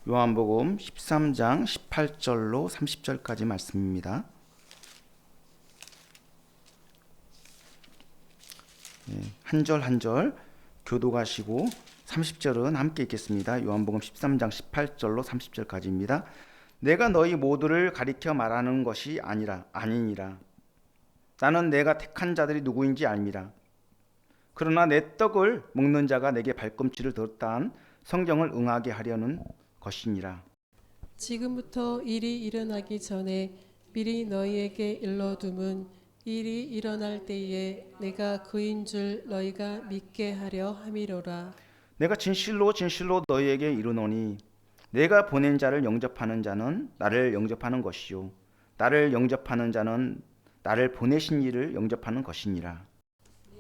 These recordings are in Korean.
요한복음 13장 18절로 30절까지 말씀입니다. 한 절 한 절 교독하시고 30절은 함께 읽겠습니다. 요한복음 13장 18절로 30절까지입니다. 내가 너희 모두를 가리켜 말하는 것이 아니니라. 나는 내가 택한 자들이 누구인지 알미라. 그러나 내 떡을 먹는 자가 내게 발꿈치를 들었다 한 성경을 응하게 하려는 것이니라. 지금부터 일이 일어나기 전에 미리 너희에게 일러둠은 일이 일어날 때에 내가 그인 줄 너희가 믿게 하려 함이로라. 내가 진실로 진실로 너희에게 이르노니 내가 보낸 자를 영접하는 자는 나를 영접하는 것이요 나를 영접하는 자는 나를 보내신 이를 영접하는 것이니라.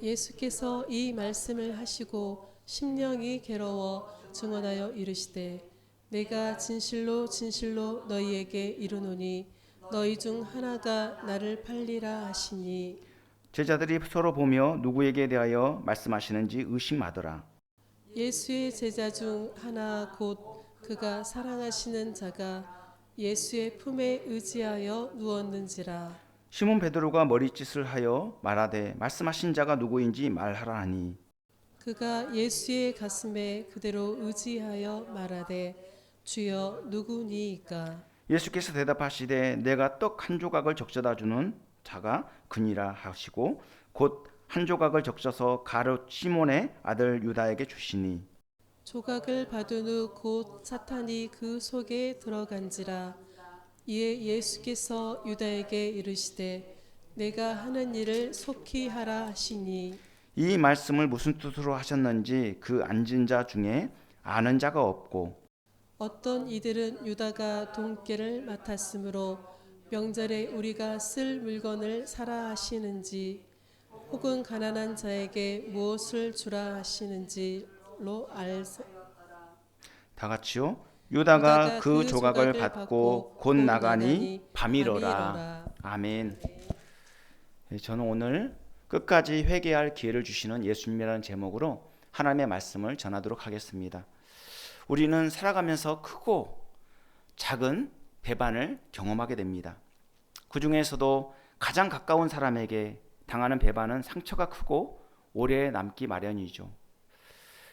예수께서 이 말씀을 하시고 심령이 괴로워 증언하여 이르시되 내가 진실로 진실로 너희에게 이르노니 너희 중 하나가 나를 팔리라 하시니. 제자들이 서로 보며 누구에게 대하여 말씀하시는지 의심하더라. 예수의 제자 중 하나 곧 그가 사랑하시는 자가 예수의 품에 의지하여 누웠는지라. 시몬 베드로가 머리짓을 하여 말하되 말씀하신 자가 누구인지 말하라 하니 그가 예수의 가슴에 그대로 의지하여 말하되 주여 누구니이까. 예수께서 대답하시되 내가 떡 한 조각을 적셔다 주는 자가 그니라 하시고 곧 한 조각을 적셔서 가룟 시몬의 아들 유다에게 주시니 조각을 받은 후 곧 사탄이 그 속에 들어간지라. 이에 예수께서 유다에게 이르시되 내가 하는 일을 속히 하라 하시니. 이 말씀을 무슨 뜻으로 하셨는지 그 앉은 자 중에 아는 자가 없고 어떤 이들은 유다가 돈깨를 맡았으므로 명절에 우리가 쓸 물건을 사라 하시는지 혹은 가난한 자에게 무엇을 주라 하시는지로 다 같이요. 유다가 그 조각을 조각을 받고 곧 나가니 밤이러라. 아멘. 저는 오늘 끝까지 회개할 기회를 주시는 예수님이라는 제목으로 하나님의 말씀을 전하도록 하겠습니다. 우리는 살아가면서 크고 작은 배반을 경험하게 됩니다. 그 중에서도 가장 가까운 사람에게 당하는 배반은 상처가 크고 오래 남기 마련이죠.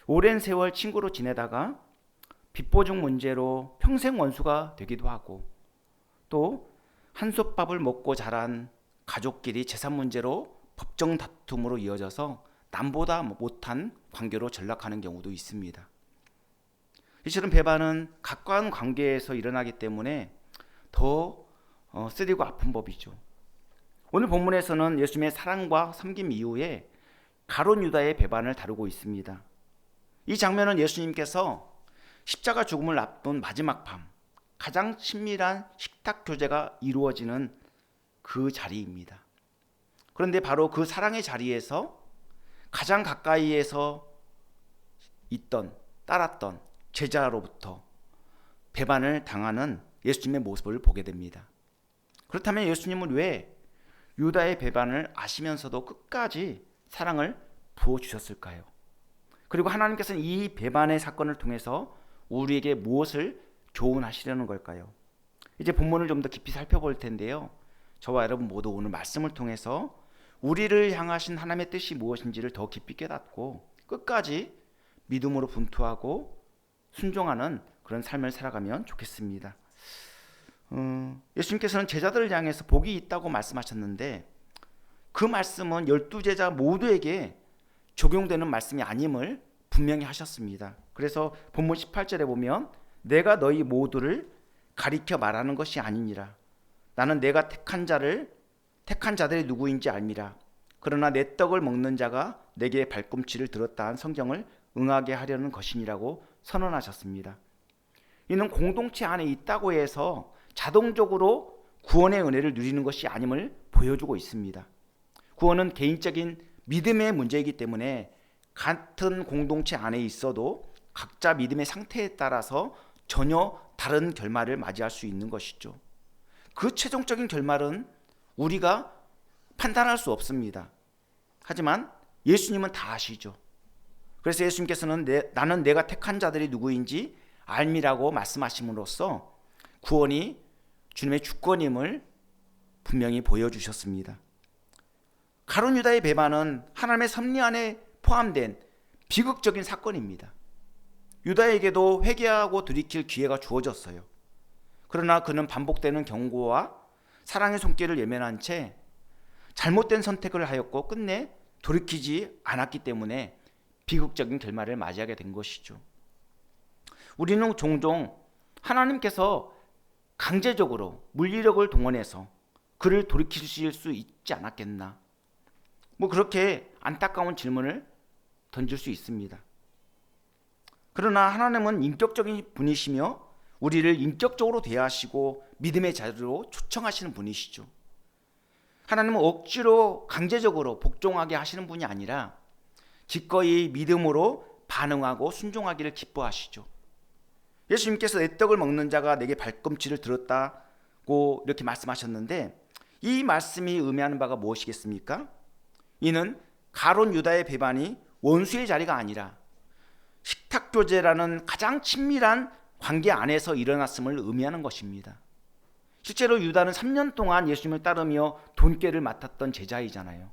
오랜 세월 친구로 지내다가 빚보증 문제로 평생 원수가 되기도 하고 또 한솥밥을 먹고 자란 가족끼리 재산 문제로 법정 다툼으로 이어져서 남보다 못한 관계로 전락하는 경우도 있습니다. 이처럼 배반은 가까운 관계에서 일어나기 때문에 더 쓰리고 아픈 법이죠. 오늘 본문에서는 예수님의 사랑과 섬김 이후에 가룟 유다의 배반을 다루고 있습니다. 이 장면은 예수님께서 십자가 죽음을 앞둔 마지막 밤 가장 친밀한 식탁 교제가 이루어지는 그 자리입니다. 그런데 바로 그 사랑의 자리에서 가장 가까이에서 따랐던 제자로부터 배반을 당하는 예수님의 모습을 보게 됩니다. 그렇다면 예수님은 왜 유다의 배반을 아시면서도 끝까지 사랑을 부어주셨을까요? 그리고 하나님께서는 이 배반의 사건을 통해서 우리에게 무엇을 교훈하시려는 걸까요? 이제 본문을 좀 더 깊이 살펴볼 텐데요. 저와 여러분 모두 오늘 말씀을 통해서 우리를 향하신 하나님의 뜻이 무엇인지를 더 깊이 깨닫고 끝까지 믿음으로 분투하고 순종하는 그런 삶을 살아가면 좋겠습니다. 예수님께서는 제자들을 향해서 복이 있다고 말씀하셨는데 그 말씀은 12제자 모두에게 적용되는 말씀이 아님을 분명히 하셨습니다. 그래서 본문 18절에 보면 내가 너희 모두를 가리켜 말하는 것이 아니니라. 나는 내가 택한 자들이 누구인지 알미라. 그러나 내 떡을 먹는 자가 내게 발꿈치를 들었다 한 성경을 응하게 하려는 것이니라고 선언하셨습니다. 이는 공동체 안에 있다고 해서 자동적으로 구원의 은혜를 누리는 것이 아님을 보여주고 있습니다. 구원은 개인적인 믿음의 문제이기 때문에 같은 공동체 안에 있어도 각자 믿음의 상태에 따라서 전혀 다른 결말을 맞이할 수 있는 것이죠. 그 최종적인 결말은 우리가 판단할 수 없습니다. 하지만 예수님은 다 아시죠. 그래서 예수님께서는 나는 내가 택한 자들이 누구인지 알미라고 말씀하심으로써 구원이 주님의 주권임을 분명히 보여주셨습니다. 가룟 유다의 배반은 하나님의 섭리 안에 포함된 비극적인 사건입니다. 유다에게도 회개하고 돌이킬 기회가 주어졌어요. 그러나 그는 반복되는 경고와 사랑의 손길을 외면한 채 잘못된 선택을 하였고 끝내 돌이키지 않았기 때문에 비극적인 결말을 맞이하게 된 것이죠. 우리는 종종 하나님께서 강제적으로 물리력을 동원해서 그를 돌이키실 수 있지 않았겠나, 그렇게 안타까운 질문을 던질 수 있습니다. 그러나 하나님은 인격적인 분이시며 우리를 인격적으로 대하시고 믿음의 자리로 초청하시는 분이시죠. 하나님은 억지로 강제적으로 복종하게 하시는 분이 아니라 기꺼이 믿음으로 반응하고 순종하기를 기뻐하시죠. 예수님께서 내 떡을 먹는 자가 내게 발꿈치를 들었다고 이렇게 말씀하셨는데, 이 말씀이 의미하는 바가 무엇이겠습니까? 이는 가룟 유다의 배반이 원수의 자리가 아니라 식탁교제라는 가장 친밀한 관계 안에서 일어났음을 의미하는 것입니다. 실제로 유다는 3년 동안 예수님을 따르며 돈깨를 맡았던 제자이잖아요.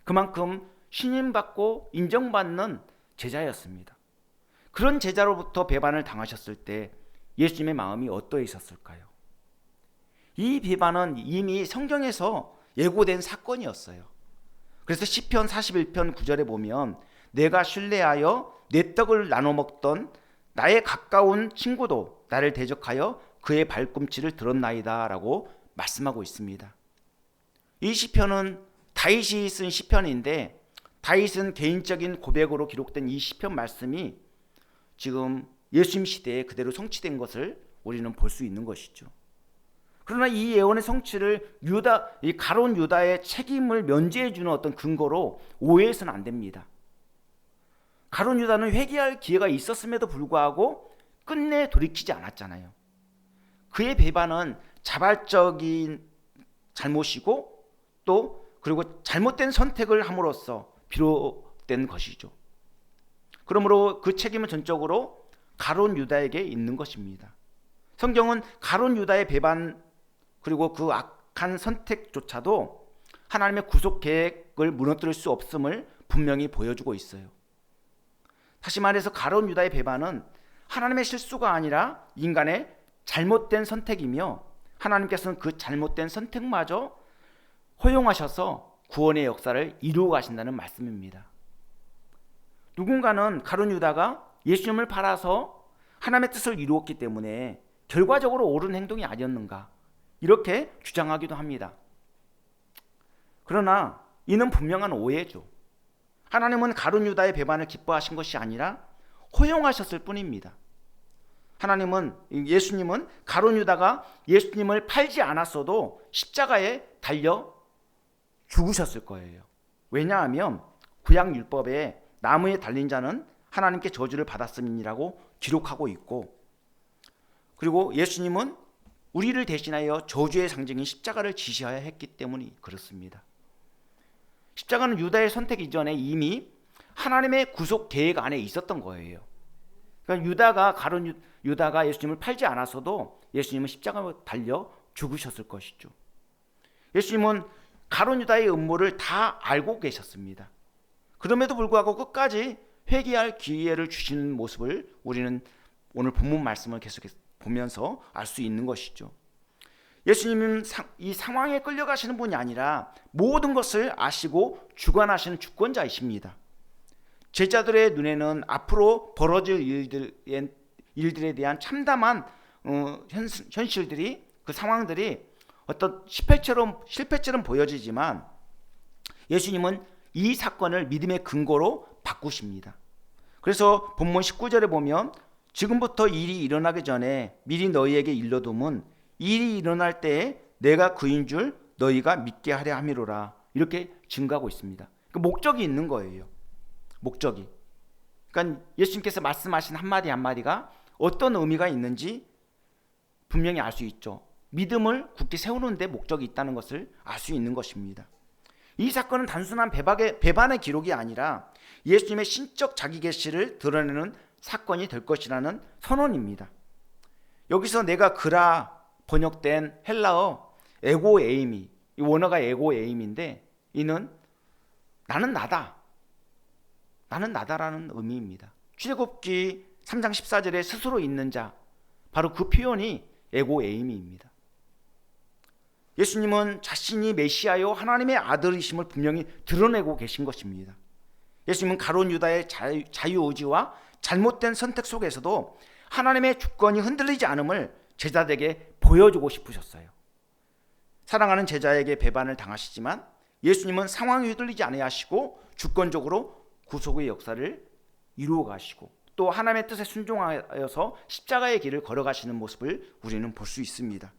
그만큼 신임받고 인정받는 제자였습니다. 그런 제자로부터 배반을 당하셨을 때 예수님의 마음이 어떠했었을까요? 이 배반은 이미 성경에서 예고된 사건이었어요. 그래서 시편 41편 9절에 보면 내가 신뢰하여 내 떡을 나눠 먹던 나의 가까운 친구도 나를 대적하여 그의 발꿈치를 들었나이다 라고 말씀하고 있습니다. 이 시편은 다윗이 쓴 시편인데, 다윗은 개인적인 고백으로 기록된 이 시편 말씀이 지금 예수님 시대에 그대로 성취된 것을 우리는 볼 수 있는 것이죠. 그러나 이 예언의 성취를 이 가룟 유다의 책임을 면제해 주는 어떤 근거로 오해해서는 안 됩니다. 가룟 유다는 회개할 기회가 있었음에도 불구하고 끝내 돌이키지 않았잖아요. 그의 배반은 자발적인 잘못이고 그리고 잘못된 선택을 함으로써 비롯된 것이죠. 그러므로 그 책임은 전적으로 가룟 유다에게 있는 것입니다. 성경은 가룟 유다의 배반 그리고 그 악한 선택조차도 하나님의 구속 계획을 무너뜨릴 수 없음을 분명히 보여주고 있어요. 다시 말해서 가룟 유다의 배반은 하나님의 실수가 아니라 인간의 잘못된 선택이며, 하나님께서는 그 잘못된 선택마저 허용하셔서 구원의 역사를 이루어 가신다는 말씀입니다. 누군가는 가룟 유다가 예수님을 팔아서 하나님의 뜻을 이루었기 때문에 결과적으로 옳은 행동이 아니었는가, 이렇게 주장하기도 합니다. 그러나 이는 분명한 오해죠. 하나님은 가룟 유다의 배반을 기뻐하신 것이 아니라 허용하셨을 뿐입니다. 예수님은 가룟 유다가 예수님을 팔지 않았어도 십자가에 달려 죽으셨을 거예요. 왜냐하면 구약 율법에 나무에 달린 자는 하나님께 저주를 받았음이라고 기록하고 있고, 그리고 예수님은 우리를 대신하여 저주의 상징인 십자가를 지시하여 했기 때문이 그렇습니다. 십자가는 유다의 선택 이전에 이미 하나님의 구속 계획 안에 있었던 거예요. 그러니까 가룟 유다가 예수님을 팔지 않았어도 예수님은 십자가에 달려 죽으셨을 것이죠. 예수님은 가룟 유다의 음모를 다 알고 계셨습니다. 그럼에도 불구하고 끝까지 회개할 기회를 주시는 모습을 우리는 오늘 본문 말씀을 계속 보면서 알 수 있는 것이죠. 예수님은 이 상황에 끌려가시는 분이 아니라 모든 것을 아시고 주관하시는 주권자이십니다. 제자들의 눈에는 앞으로 벌어질 일들에 대한 참담한 현실들이, 그 상황들이 어떤 실패처럼 보여지지만 예수님은 이 사건을 믿음의 근거로 바꾸십니다. 그래서 본문 19절에 보면 지금부터 일이 일어나기 전에 미리 너희에게 일러둠은 일이 일어날 때에 내가 그인 줄 너희가 믿게 하려 함이로라, 이렇게 증거하고 있습니다. 그 목적이 있는 거예요. 목적이. 그러니까 예수님께서 말씀하신 한마디 한마디가 어떤 의미가 있는지 분명히 알 수 있죠. 믿음을 굳게 세우는 데 목적이 있다는 것을 알 수 있는 것입니다. 이 사건은 단순한 배반의 기록이 아니라 예수님의 신적 자기 계시를 드러내는 사건이 될 것이라는 선언입니다. 여기서 내가 그라 번역된 헬라어 에고 에이미, 이 원어가 에고 에임인데 이는 나는 나다, 나는 나다라는 의미입니다. 출애굽기 3장 14절에 스스로 있는 자, 바로 그 표현이 에고 에이미입니다. 예수님은 자신이 메시아요 하나님의 아들이심을 분명히 드러내고 계신 것입니다. 예수님은 가룟 유다의 자유의지와 잘못된 선택 속에서도 하나님의 주권이 흔들리지 않음을 제자들에게 보여주고 싶으셨어요. 사랑하는 제자에게 배반을 당하시지만 예수님은 상황이 흔들리지 아니하시고 주권적으로 구속의 역사를 이루어 가시고 또 하나님의 뜻에 순종하여서 십자가의 길을 걸어가시는 모습을 우리는 볼 수 있습니다.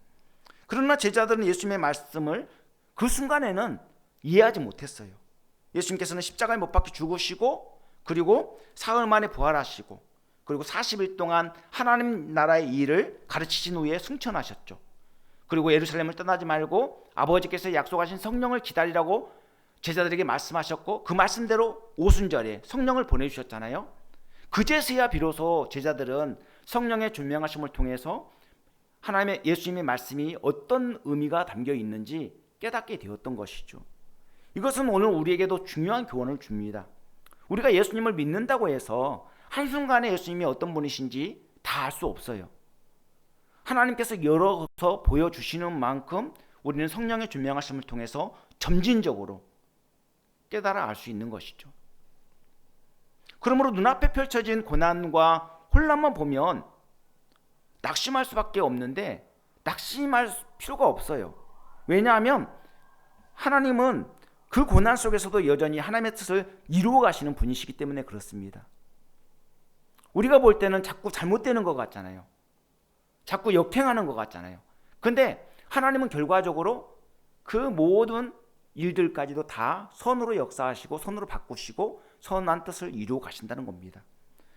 그러나 제자들은 예수님의 말씀을 그 순간에는 이해하지 못했어요. 예수님께서는 십자가에 못 박혀 죽으시고 그리고 사흘 만에 부활하시고 그리고 40일 동안 하나님 나라의 일을 가르치신 후에 승천하셨죠. 그리고 예루살렘을 떠나지 말고 아버지께서 약속하신 성령을 기다리라고 제자들에게 말씀하셨고 그 말씀대로 오순절에 성령을 보내주셨잖아요. 그제서야 비로소 제자들은 성령의 조명하심을 통해서 하나님의 예수님의 말씀이 어떤 의미가 담겨 있는지 깨닫게 되었던 것이죠. 이것은 오늘 우리에게도 중요한 교훈을 줍니다. 우리가 예수님을 믿는다고 해서 한순간에 예수님이 어떤 분이신지 다 알 수 없어요. 하나님께서 열어서 보여주시는 만큼 우리는 성령의 조명하심을 통해서 점진적으로 깨달아 알 수 있는 것이죠. 그러므로 눈앞에 펼쳐진 고난과 혼란만 보면 낙심할 수밖에 없는데 낙심할 필요가 없어요. 왜냐하면 하나님은 그 고난 속에서도 여전히 하나님의 뜻을 이루어 가시는 분이시기 때문에 그렇습니다. 우리가 볼 때는 자꾸 잘못되는 것 같잖아요. 자꾸 역행하는 것 같잖아요. 근데 하나님은 결과적으로 그 모든 일들까지도 다 선으로 역사하시고 선으로 바꾸시고 선한 뜻을 이루어 가신다는 겁니다.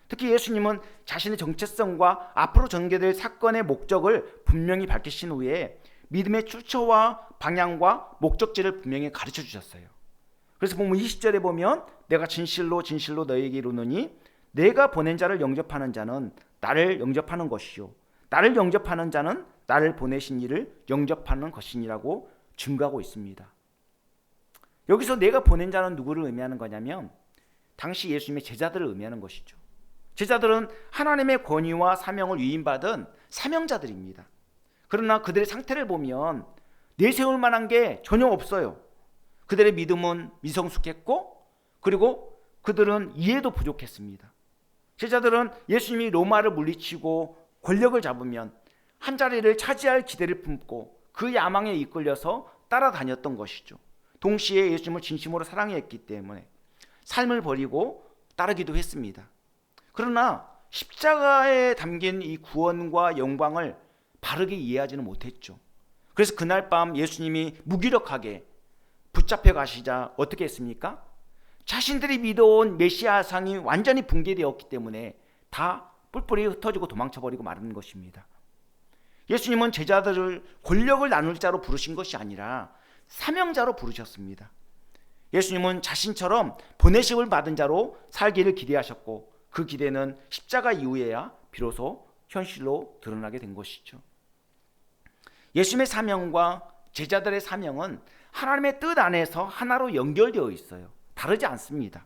특히 예수님은 자신의 정체성과 앞으로 전개될 사건의 목적을 분명히 밝히신 후에 믿음의 출처와 방향과 목적지를 분명히 가르쳐 주셨어요. 그래서 보면 20절에 보면 내가 진실로 진실로 너희에게 이르노니 내가 보낸 자를 영접하는 자는 나를 영접하는 것이요 나를 영접하는 자는 나를 보내신 이를 영접하는 것이니라고 증거하고 있습니다. 여기서 내가 보낸 자는 누구를 의미하는 거냐면 당시 예수님의 제자들을 의미하는 것이죠. 제자들은 하나님의 권위와 사명을 위임받은 사명자들입니다. 그러나 그들의 상태를 보면 내세울 만한 게 전혀 없어요. 그들의 믿음은 미성숙했고 그리고 그들은 이해도 부족했습니다. 제자들은 예수님이 로마를 물리치고 권력을 잡으면 한자리를 차지할 기대를 품고 그 야망에 이끌려서 따라다녔던 것이죠. 동시에 예수님을 진심으로 사랑했기 때문에 삶을 버리고 따르기도 했습니다. 그러나 십자가에 담긴 이 구원과 영광을 바르게 이해하지는 못했죠. 그래서 그날 밤 예수님이 무기력하게 붙잡혀 가시자 어떻게 했습니까? 자신들이 믿어온 메시아상이 완전히 붕괴되었기 때문에 다 뿔뿔이 흩어지고 도망쳐버리고 마는 것입니다. 예수님은 제자들을 권력을 나눌 자로 부르신 것이 아니라 사명자로 부르셨습니다. 예수님은 자신처럼 보내심을 받은 자로 살기를 기대하셨고 그 기대는 십자가 이후에야 비로소 현실로 드러나게 된 것이죠. 예수님의 사명과 제자들의 사명은 하나님의 뜻 안에서 하나로 연결되어 있어요. 다르지 않습니다.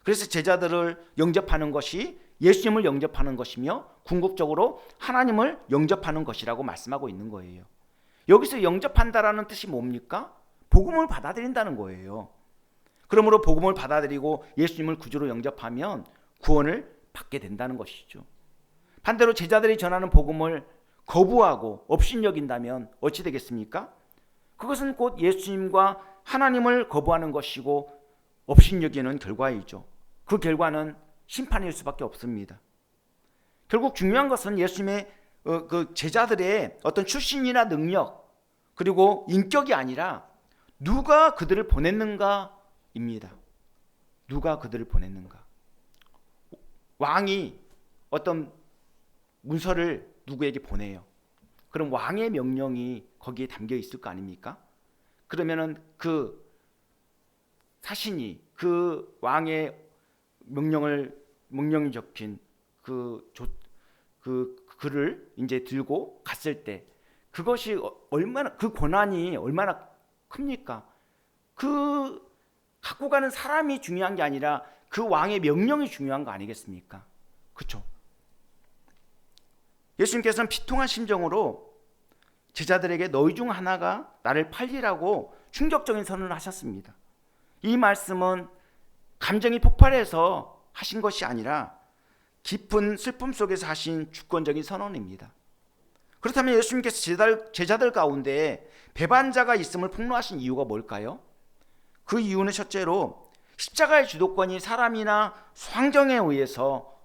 그래서 제자들을 영접하는 것이 예수님을 영접하는 것이며 궁극적으로 하나님을 영접하는 것이라고 말씀하고 있는 거예요. 여기서 영접한다라는 뜻이 뭡니까? 복음을 받아들인다는 거예요. 그러므로 복음을 받아들이고 예수님을 구주로 영접하면 구원을 받게 된다는 것이죠. 반대로 제자들이 전하는 복음을 거부하고 업신여긴다면 어찌 되겠습니까? 그것은 곧 예수님과 하나님을 거부하는 것이고 업신여기는 결과이죠. 그 결과는 심판일 수밖에 없습니다. 결국 중요한 것은 예수님의 그 제자들의 어떤 출신이나 능력 그리고 인격이 아니라 누가 그들을 보냈는가입니다. 누가 그들을 보냈는가. 왕이 어떤 문서를 누구에게 보내요. 그럼 왕의 명령이 거기에 담겨 있을 거 아닙니까? 그러면은 그 사신이 그 왕의 명령이 적힌 글을 이제 들고 갔을 때 그것이 얼마나, 그 권한이 얼마나 큽니까? 그 갖고 가는 사람이 중요한 게 아니라 그 왕의 명령이 중요한 거 아니겠습니까? 그렇죠? 예수님께서는 비통한 심정으로 제자들에게 너희 중 하나가 나를 팔리라고 충격적인 선언을 하셨습니다. 이 말씀은 감정이 폭발해서 하신 것이 아니라 깊은 슬픔 속에서 하신 주권적인 선언입니다. 그렇다면 예수님께서 제자들 가운데 배반자가 있음을 폭로하신 이유가 뭘까요? 그 이유는 첫째로 십자가의 주도권이 사람이나 환경에 의해서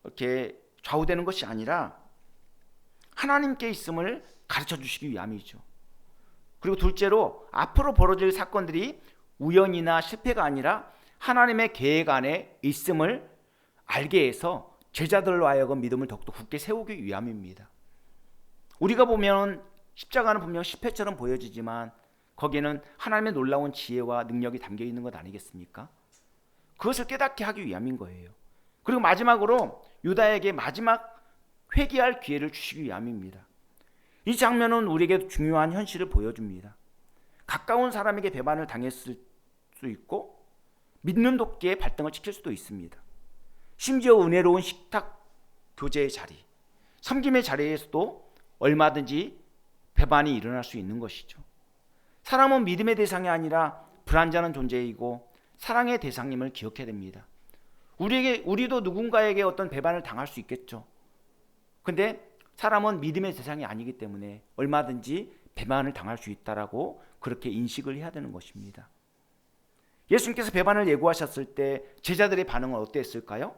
이렇게 좌우되는 것이 아니라 하나님께 있음을 가르쳐 주시기 위함이죠. 그리고 둘째로 앞으로 벌어질 사건들이 우연이나 실패가 아니라 하나님의 계획 안에 있음을 알게 해서 제자들로 하여금 믿음을 더욱더 굳게 세우기 위함입니다. 우리가 보면 십자가는 분명 실패처럼 보여지지만 거기에는 하나님의 놀라운 지혜와 능력이 담겨 있는 것 아니겠습니까? 그것을 깨닫게 하기 위함인 거예요. 그리고 마지막으로 유다에게 마지막 회개할 기회를 주시기 위함입니다. 이 장면은 우리에게 중요한 현실을 보여줍니다. 가까운 사람에게 배반을 당했을 수 있고 믿는 돕기에 발등을 찍힐 수도 있습니다. 심지어 은혜로운 식탁 교제의 자리, 섬김의 자리에서도 얼마든지 배반이 일어날 수 있는 것이죠. 사람은 믿음의 대상이 아니라 불완전한 존재이고 사랑의 대상임을 기억해야 됩니다. 우리도 누군가에게 어떤 배반을 당할 수 있겠죠. 근데 사람은 믿음의 대상이 아니기 때문에 얼마든지 배반을 당할 수 있다라고 그렇게 인식을 해야 되는 것입니다. 예수님께서 배반을 예고하셨을 때 제자들의 반응은 어땠을까요?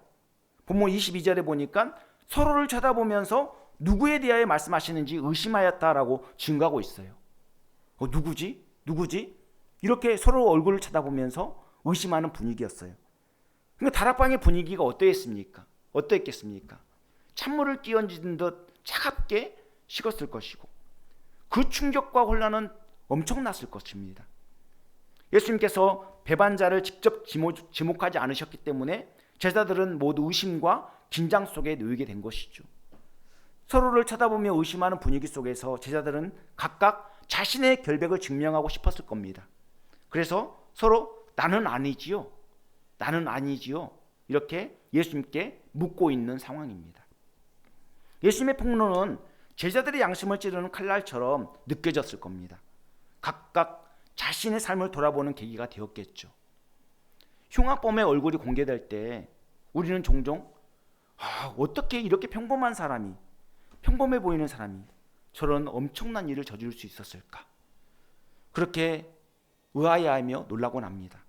본문 22절에 보니까 서로를 쳐다보면서 누구에 대하여 말씀하시는지 의심하였다라고 증거하고 있어요. 누구지? 이렇게 서로 얼굴을 쳐다보면서 의심하는 분위기였어요. 그러니까 다락방의 분위기가 어땠겠습니까? 찬물을 끼얹은 듯 차갑게 식었을 것이고 그 충격과 혼란은 엄청났을 것입니다. 예수님께서 배반자를 직접 지목하지 않으셨기 때문에 제자들은 모두 의심과 긴장 속에 놓이게 된 것이죠. 서로를 쳐다보며 의심하는 분위기 속에서 제자들은 각각 자신의 결백을 증명하고 싶었을 겁니다. 그래서 서로 나는 아니지요 이렇게 예수님께 묻고 있는 상황입니다. 예수님의 폭로는 제자들의 양심을 찌르는 칼날처럼 느껴졌을 겁니다. 각각 자신의 삶을 돌아보는 계기가 되었겠죠. 흉악범의 얼굴이 공개될 때 우리는 종종 어떻게 이렇게 평범해 보이는 사람이 저런 엄청난 일을 저지를 수 있었을까? 그렇게 의아해하며 놀라곤 합니다.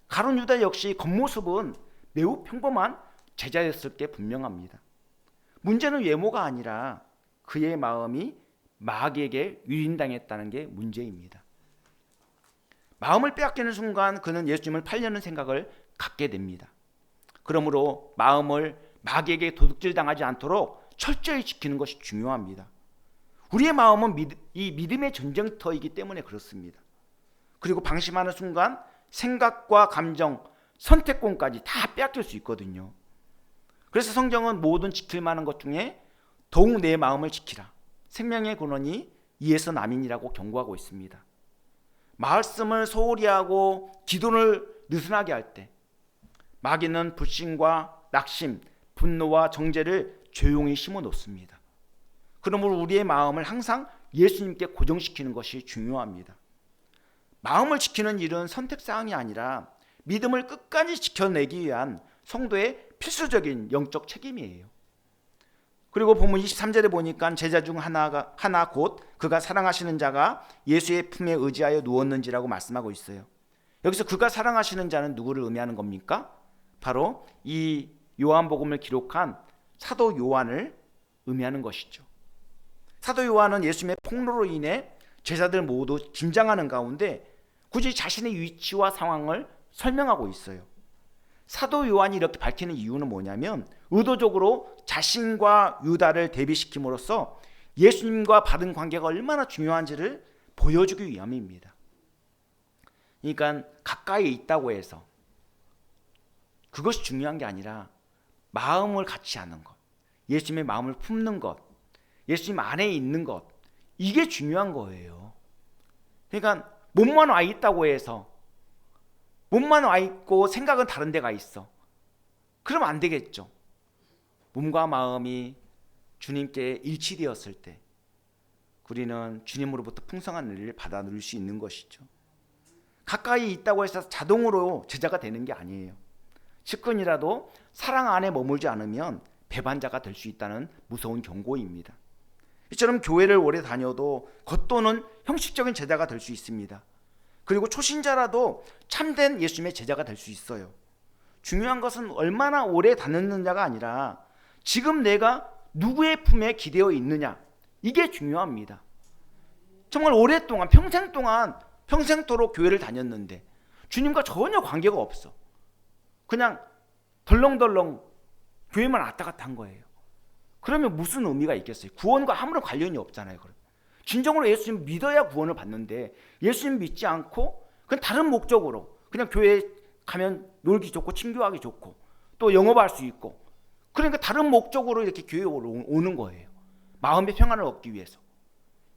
가룟 유다 역시 겉모습은 매우 평범한 제자였을 게 분명합니다. 문제는 외모가 아니라 그의 마음이 마귀에게 유린당했다는 게 문제입니다. 마음을 빼앗기는 순간 그는 예수님을 팔려는 생각을 갖게 됩니다. 그러므로 마음을 마귀에게 도둑질당하지 않도록 철저히 지키는 것이 중요합니다. 우리의 마음은 이 믿음의 전쟁터이기 때문에 그렇습니다. 그리고 방심하는 순간 생각과 감정, 선택권까지 다 빼앗길 수 있거든요. 그래서 성경은 모든 지킬 만한 것 중에 더욱 내 마음을 지키라. 생명의 근원이 이에서 남이니라고 경고하고 있습니다. 말씀을 소홀히 하고 기도를 느슨하게 할 때 마귀는 불신과 낙심, 분노와 정죄를 조용히 심어 놓습니다. 그러므로 우리의 마음을 항상 예수님께 고정시키는 것이 중요합니다. 마음을 지키는 일은 선택사항이 아니라 믿음을 끝까지 지켜내기 위한 성도의 필수적인 영적 책임이에요. 그리고 본문 23절에 보니까 제자 중 하나 곧 그가 사랑하시는 자가 예수의 품에 의지하여 누웠는지라고 말씀하고 있어요. 여기서 그가 사랑하시는 자는 누구를 의미하는 겁니까? 바로 이 요한복음을 기록한 사도 요한을 의미하는 것이죠. 사도 요한은 예수님의 폭로로 인해 제자들 모두 긴장하는 가운데 굳이 자신의 위치와 상황을 설명하고 있어요. 사도 요한이 이렇게 밝히는 이유는 뭐냐면 의도적으로 자신과 유다를 대비시킴으로써 예수님과 받은 관계가 얼마나 중요한지를 보여주기 위함입니다. 그러니까 가까이 있다고 해서 그것이 중요한 게 아니라 마음을 같이 하는 것, 예수님의 마음을 품는 것, 예수님 안에 있는 것, 이게 중요한 거예요. 그러니까 몸만 와 있다고 해서, 몸만 와 있고 생각은 다른 데가 있어, 그러면 안 되겠죠. 몸과 마음이 주님께 일치되었을 때 우리는 주님으로부터 풍성한 은혜를 받아 누릴 수 있는 것이죠. 가까이 있다고 해서 자동으로 제자가 되는 게 아니에요. 측근이라도 사랑 안에 머물지 않으면 배반자가 될 수 있다는 무서운 경고입니다. 이처럼 교회를 오래 다녀도 겉도는 형식적인 제자가 될 수 있습니다. 그리고 초신자라도 참된 예수님의 제자가 될 수 있어요. 중요한 것은 얼마나 오래 다녔느냐가 아니라 지금 내가 누구의 품에 기대어 있느냐, 이게 중요합니다. 정말 오랫동안 평생토록 교회를 다녔는데 주님과 전혀 관계가 없어. 그냥 덜렁덜렁 교회만 왔다 갔다 한 거예요. 그러면 무슨 의미가 있겠어요? 구원과 아무런 관련이 없잖아요. 진정으로 예수님 믿어야 구원을 받는데 예수님 믿지 않고 그냥 다른 목적으로 그냥 교회에 가면 놀기 좋고 친교하기 좋고 또 영업할 수 있고, 그러니까 다른 목적으로 이렇게 교회에 오는 거예요. 마음의 평안을 얻기 위해서.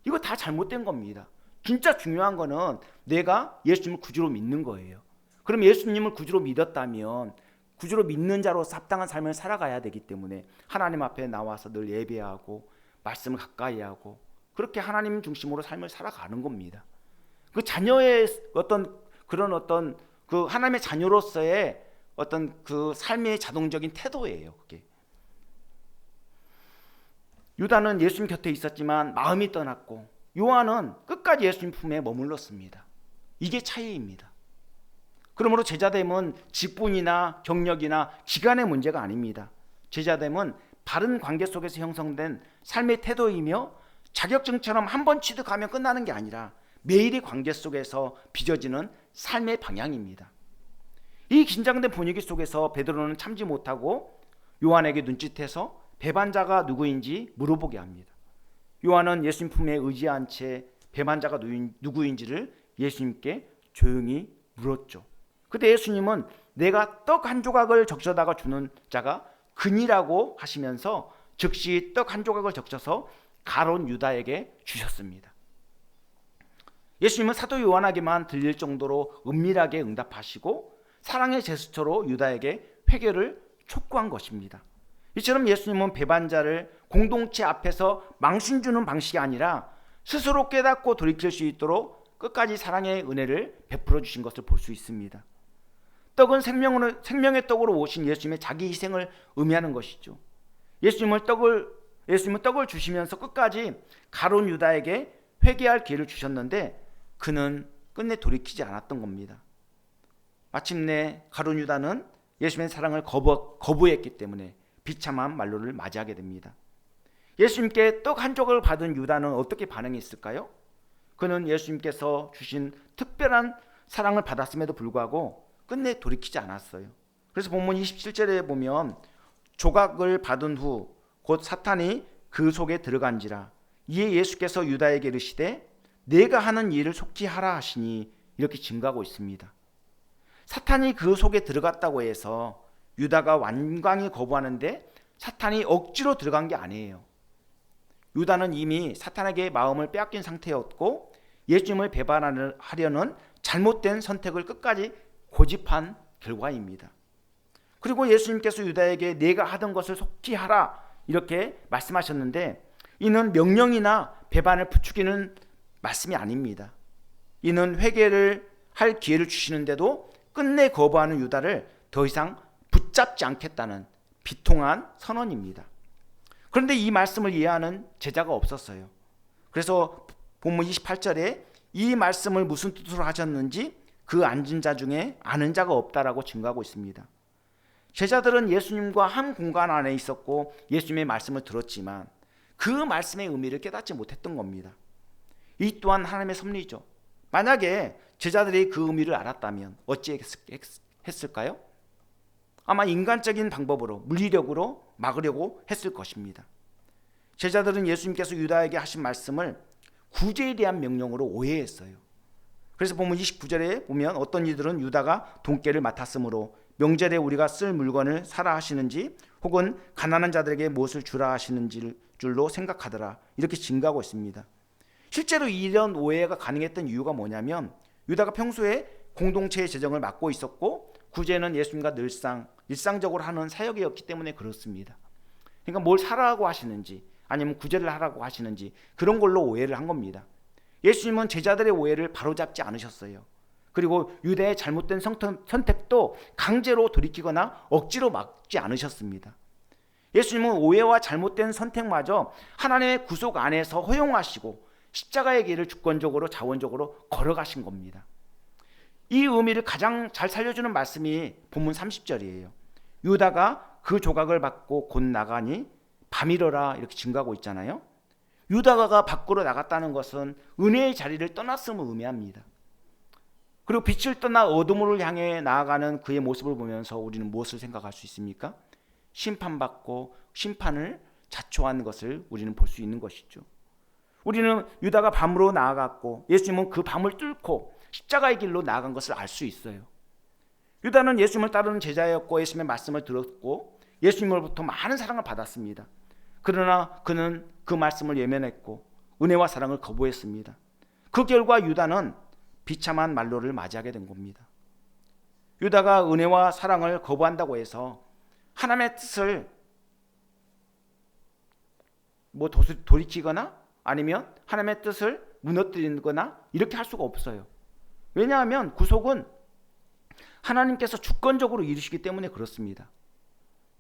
이거 다 잘못된 겁니다. 진짜 중요한 거는 내가 예수님을 구주로 믿는 거예요. 그럼 예수님을 구주로 믿었다면 구주로 믿는 자로서 합당한 삶을 살아가야 되기 때문에 하나님 앞에 나와서 늘 예배하고 말씀을 가까이 하고 그렇게 하나님 중심으로 삶을 살아가는 겁니다. 그 자녀의 그런 그 하나님의 자녀로서의 어떤 그 삶의 자동적인 태도예요. 그게. 유다는 예수님 곁에 있었지만 마음이 떠났고 요한은 끝까지 예수님 품에 머물렀습니다. 이게 차이입니다. 그러므로 제자됨은 직분이나 경력이나 기간의 문제가 아닙니다. 제자됨은 바른 관계 속에서 형성된 삶의 태도이며 자격증처럼 한 번 취득하면 끝나는 게 아니라 매일의 관계 속에서 빚어지는 삶의 방향입니다. 이 긴장된 분위기 속에서 베드로는 참지 못하고 요한에게 눈짓해서 배반자가 누구인지 물어보게 합니다. 요한은 예수님 품에 의지한 채 배반자가 누구인지를 예수님께 조용히 물었죠. 그때 예수님은 내가 떡 한 조각을 적셔다가 주는 자가 그니라고 하시면서 즉시 떡 한 조각을 적셔서 가론 유다에게 주셨습니다. 예수님은 사도 요한에게만 들릴 정도로 은밀하게 응답하시고 사랑의 제스처로 유다에게 회개를 촉구한 것입니다. 이처럼 예수님은 배반자를 공동체 앞에서 망신 주는 방식이 아니라 스스로 깨닫고 돌이킬 수 있도록 끝까지 사랑의 은혜를 베풀어 주신 것을 볼 수 있습니다. 떡은 생명의 떡으로 오신 예수님의 자기 희생을 의미하는 것이죠. 예수님은 떡을 주시면서 끝까지 가룟 유다에게 회개할 기회를 주셨는데 그는 끝내 돌이키지 않았던 겁니다. 마침내 가룟 유다는 예수님의 사랑을 거부했기 때문에 비참한 말로를 맞이하게 됩니다. 예수님께 떡 한 조각을 받은 유다는 어떻게 반응했을까요? 그는 예수님께서 주신 특별한 사랑을 받았음에도 불구하고 끝내 돌이키지 않았어요. 그래서 본문 27절에 보면 조각을 받은 후 곧 사탄이 그 속에 들어간지라 이에 예수께서 유다에게 이르시되 내가 하는 일을 속히 하라 하시니 이렇게 증가하고 있습니다. 사탄이 그 속에 들어갔다고 해서 유다가 완강히 거부하는데 사탄이 억지로 들어간 게 아니에요. 유다는 이미 사탄에게 마음을 빼앗긴 상태였고 예수님을 배반하려는 잘못된 선택을 끝까지 고집한 결과입니다. 그리고 예수님께서 유다에게 내가 하던 것을 속히 하라 이렇게 말씀하셨는데 이는 명령이나 배반을 부추기는 말씀이 아닙니다. 이는 회개를 할 기회를 주시는데도 끝내 거부하는 유다를 더 이상 붙잡지 않겠다는 비통한 선언입니다. 그런데 이 말씀을 이해하는 제자가 없었어요. 그래서 본문 28절에 이 말씀을 무슨 뜻으로 하셨는지 그 앉은 자 중에 아는 자가 없다라고 증거하고 있습니다. 제자들은 예수님과 한 공간 안에 있었고 예수님의 말씀을 들었지만 그 말씀의 의미를 깨닫지 못했던 겁니다. 이 또한 하나님의 섭리죠. 만약에 제자들이 그 의미를 알았다면 어찌 했을까요? 아마 인간적인 방법으로 물리력으로 막으려고 했을 것입니다. 제자들은 예수님께서 유다에게 하신 말씀을 구제에 대한 명령으로 오해했어요. 그래서 본문 29절에 보면 어떤 이들은 유다가 돈깨를 맡았으므로 명절에 우리가 쓸 물건을 사라 하시는지 혹은 가난한 자들에게 무엇을 주라 하시는 줄로 생각하더라. 이렇게 증가하고 있습니다. 실제로 이런 오해가 가능했던 이유가 뭐냐면 유다가 평소에 공동체의 재정을 맡고 있었고 구제는 예수님과 일상적으로 하는 사역이었기 때문에 그렇습니다. 그러니까 뭘 사라고 하시는지 아니면 구제를 하라고 하시는지 그런 걸로 오해를 한 겁니다. 예수님은 제자들의 오해를 바로잡지 않으셨어요. 그리고 유다의 잘못된 선택도 강제로 돌이키거나 억지로 막지 않으셨습니다. 예수님은 오해와 잘못된 선택마저 하나님의 구속 안에서 허용하시고 십자가의 길을 주권적으로 자원적으로 걸어가신 겁니다. 이 의미를 가장 잘 살려주는 말씀이 본문 30절이에요. 유다가 그 조각을 받고 곧 나가니 밤이러라 이렇게 증가하고 있잖아요. 유다가 밖으로 나갔다는 것은 은혜의 자리를 떠났음을 의미합니다. 그리고 빛을 떠나 어둠을 향해 나아가는 그의 모습을 보면서 우리는 무엇을 생각할 수 있습니까? 심판받고 심판을 자초한 것을 우리는 볼 수 있는 것이죠. 우리는 유다가 밤으로 나아갔고 예수님은 그 밤을 뚫고 십자가의 길로 나아간 것을 알 수 있어요. 유다는 예수님을 따르는 제자였고 예수님의 말씀을 들었고 예수님으로부터 많은 사랑을 받았습니다. 그러나 그는 그 말씀을 외면했고 은혜와 사랑을 거부했습니다. 그 결과 유다는 비참한 말로를 맞이하게 된 겁니다. 유다가 은혜와 사랑을 거부한다고 해서 하나님의 뜻을 돌이키거나 아니면 하나님의 뜻을 무너뜨리거나 이렇게 할 수가 없어요. 왜냐하면 구속은 하나님께서 주권적으로 이루시기 때문에 그렇습니다.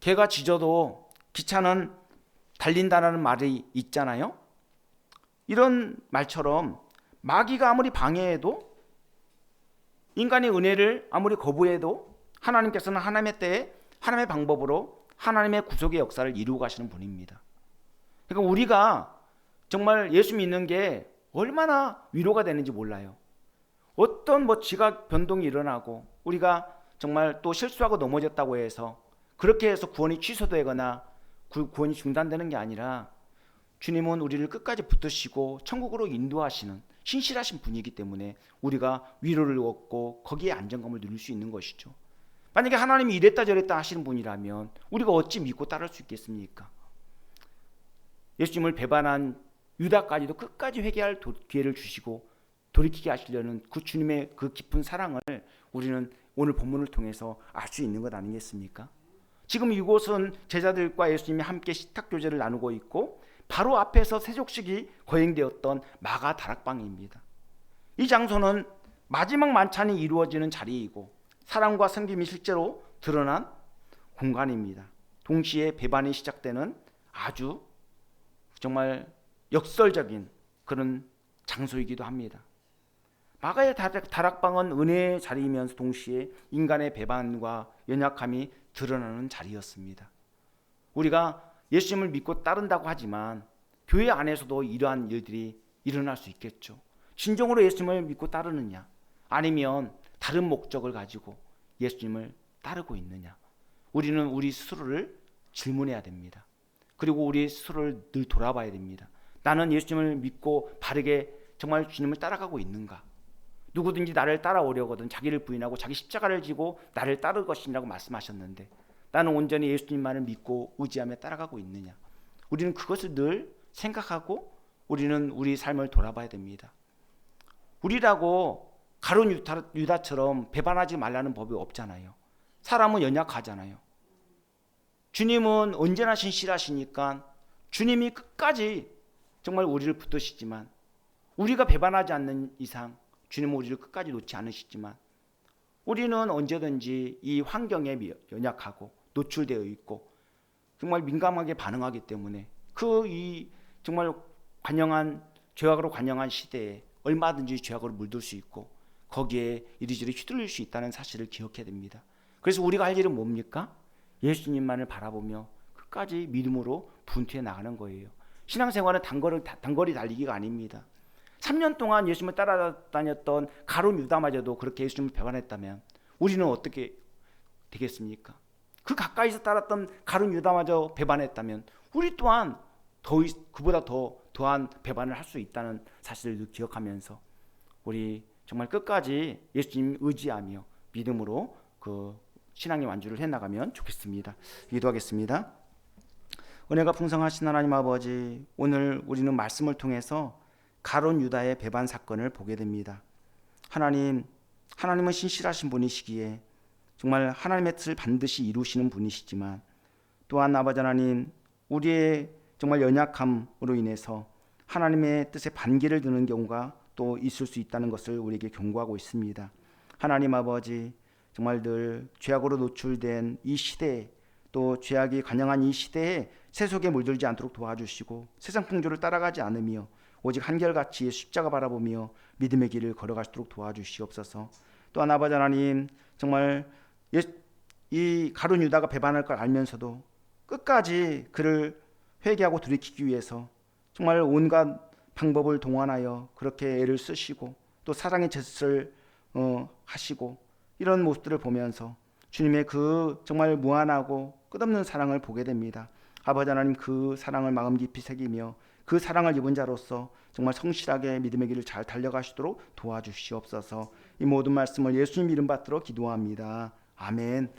개가 짖어도 기차는 달린다는 말이 있잖아요. 이런 말처럼 마귀가 아무리 방해해도 인간의 은혜를 아무리 거부해도 하나님께서는 하나님의 때에 하나님의 방법으로 하나님의 구속의 역사를 이루고 가시는 분입니다. 그러니까 우리가 정말 예수 믿는 게 얼마나 위로가 되는지 몰라요. 어떤 지각 변동이 일어나고 우리가 정말 또 실수하고 넘어졌다고 해서 그렇게 해서 구원이 취소되거나 구원이 중단되는 게 아니라 주님은 우리를 끝까지 붙드시고 천국으로 인도하시는 신실하신 분이기 때문에 우리가 위로를 얻고 거기에 안정감을 누릴 수 있는 것이죠. 만약에 하나님이 이랬다 저랬다 하시는 분이라면 우리가 어찌 믿고 따를 수 있겠습니까? 예수님을 배반한 유다까지도 끝까지 회개할 기회를 주시고 돌이키게 하시려는 그 주님의 그 깊은 사랑을 우리는 오늘 본문을 통해서 알 수 있는 것 아니겠습니까? 지금 이곳은 제자들과 예수님이 함께 식탁교제를 나누고 있고 바로 앞에서 세족식이 거행되었던 마가 다락방입니다. 이 장소는 마지막 만찬이 이루어지는 자리이고 사랑과 섬김이 실제로 드러난 공간입니다. 동시에 배반이 시작되는 아주 정말 역설적인 그런 장소이기도 합니다. 마가의 다락방은 은혜의 자리이면서 동시에 인간의 배반과 연약함이 드러나는 자리였습니다. 우리가 예수님을 믿고 따른다고 하지만 교회 안에서도 이러한 일들이 일어날 수 있겠죠. 진정으로 예수님을 믿고 따르느냐 아니면 다른 목적을 가지고 예수님을 따르고 있느냐 우리는 우리 스스로를 질문해야 됩니다. 그리고 우리 스스로를 늘 돌아봐야 됩니다. 나는 예수님을 믿고 바르게 정말 주님을 따라가고 있는가? 누구든지 나를 따라오려거든 자기를 부인하고 자기 십자가를 지고 나를 따를 것이라고 말씀하셨는데 나는 온전히 예수님만을 믿고 의지하며 따라가고 있느냐? 우리는 그것을 늘 생각하고 우리는 우리 삶을 돌아봐야 됩니다. 우리라고 가룟 유다처럼 배반하지 말라는 법이 없잖아요. 사람은 연약하잖아요. 주님은 언제나 신실하시니까 주님이 끝까지 정말 우리를 붙드시지만 우리가 배반하지 않는 이상 주님은 우리를 끝까지 놓지 않으시지만 우리는 언제든지 이 환경에 연약하고 노출되어 있고 정말 민감하게 반응하기 때문에 이 정말 죄악으로 관영한 시대에 얼마든지 죄악으로 물들 수 있고 거기에 이리저리 휘둘릴 수 있다는 사실을 기억해야 됩니다. 그래서 우리가 할 일은 뭡니까? 예수님만을 바라보며 끝까지 믿음으로 분투해 나가는 거예요. 신앙생활은 단거리 달리기가 아닙니다. 3년 동안 예수님을 따라다녔던 가룟 유다마저도 그렇게 예수님을 배반했다면 우리는 어떻게 되겠습니까? 그 가까이서 따랐던 가룟 유다마저 배반했다면 우리 또한 그보다 더한 배반을 할 수 있다는 사실을 기억하면서 우리 정말 끝까지 예수님 의지하며 믿음으로 그 신앙의 완주를 해나가면 좋겠습니다. 기도하겠습니다. 은혜가 풍성하신 하나님 아버지, 오늘 우리는 말씀을 통해서 가룟 유다의 배반 사건을 보게 됩니다. 하나님은 신실하신 분이시기에 정말 하나님의 뜻을 반드시 이루시는 분이시지만 또한 아버지 하나님, 우리의 정말 연약함으로 인해서 하나님의 뜻에 반기를 드는 경우가 또 있을 수 있다는 것을 우리에게 경고하고 있습니다. 하나님 아버지, 정말 늘 죄악으로 노출된 이 시대에, 또 죄악이 관영한 이 시대에 세속에 물들지 않도록 도와주시고 세상 풍조를 따라가지 않으며 오직 한결같이 십자가 바라보며 믿음의 길을 걸어갈 수 있도록 도와주시옵소서. 또한 아버지 하나님, 정말 이 가룟 유다가 배반할 걸 알면서도 끝까지 그를 회개하고 돌이키기 위해서 정말 온갖 방법을 동원하여 그렇게 애를 쓰시고 또 사랑의 제스처를 하시고 이런 모습들을 보면서 주님의 그 정말 무한하고 끝없는 사랑을 보게 됩니다. 아버지 하나님, 그 사랑을 마음 깊이 새기며 그 사랑을 입은 자로서 정말 성실하게 믿음의 길을 잘 달려가시도록 도와주시옵소서. 이 모든 말씀을 예수님 이름 받들어 기도합니다. 아멘.